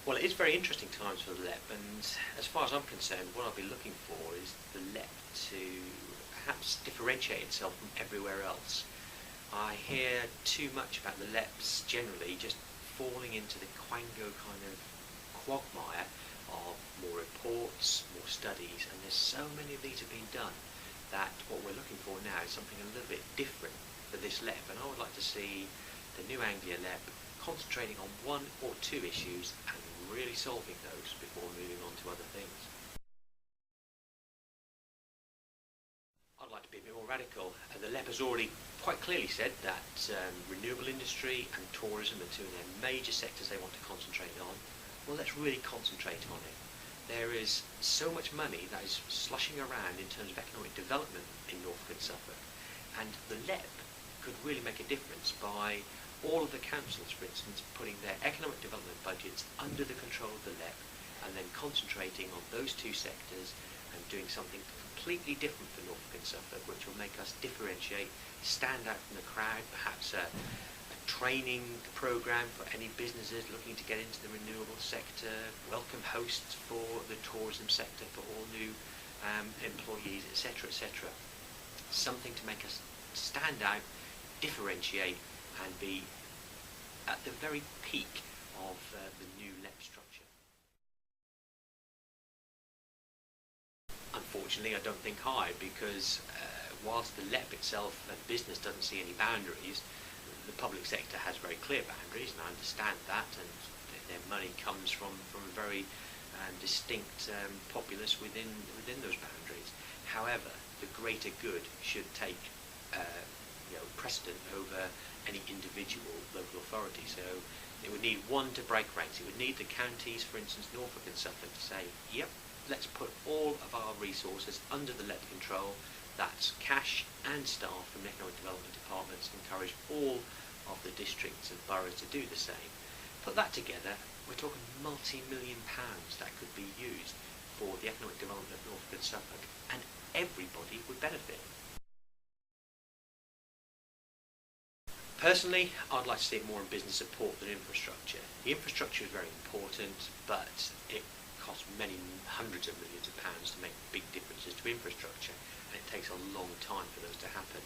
Well, it is very interesting times for the LEP, and as far as I'm concerned, what I'll be looking for is the LEP to perhaps differentiate itself from everywhere else. I hear too much about the LEPs generally just falling into the quango kind of quagmire of more reports, more studies, and there's so many of these have been done that what we're looking for now is something a little bit different for this LEP, and I would like to see the new Anglia LEP concentrating on one or two issues and really solving those before moving on to other things. I'd like to be a bit more radical. The LEP has already quite clearly said that renewable industry and tourism are two of their major sectors they want to concentrate on. Well, let's really concentrate on it. There is so much money that is slushing around in terms of economic development in Norfolk and Suffolk, and the LEP could really make a difference by all of the councils, for instance, putting their economic development budgets under the control of the LEP and then concentrating on those two sectors and doing something completely different for Norfolk and Suffolk, which will make us differentiate, stand out from the crowd, perhaps a training programme for any businesses looking to get into the renewable sector, welcome hosts for the tourism sector for all new employees, etc., etc. Something to make us stand out, differentiate, and be at the very peak of the new LEP structure. Unfortunately, I don't think high, because whilst the LEP itself and business doesn't see any boundaries, the public sector has very clear boundaries, and I understand that, and their money comes from a very distinct populace within those boundaries. However, the greater good should take precedent over any individual local authority. So it would need one to break ranks. It would need the counties, for instance, Norfolk and Suffolk, to say, yep, let's put all of our resources under the LEP control. That's cash and staff from the economic development departments. Encourage all of the districts and boroughs to do the same. Put that together, we're talking multi-million pounds that could be used for the economic development of Norfolk and Suffolk, and everybody would benefit. Personally, I'd like to see it more in business support than infrastructure. The infrastructure is very important, but it costs many hundreds of millions of pounds to make big differences to infrastructure, and it takes a long time for those to happen.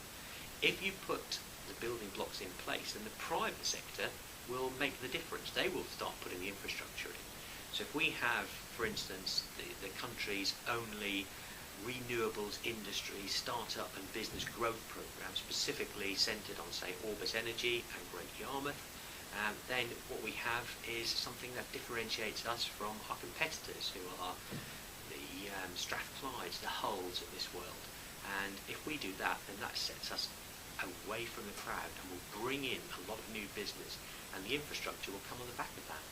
If you put the building blocks in place, then the private sector will make the difference. They will start putting the infrastructure in. So if we have, for instance, the country's only renewables industry start-up and business growth program specifically centred on, say, Orbis Energy and Great Yarmouth, then what we have is something that differentiates us from our competitors, who are the Strathclydes, the Hulls of this world. And if we do that, then that sets us away from the crowd and will bring in a lot of new business, and the infrastructure will come on the back of that.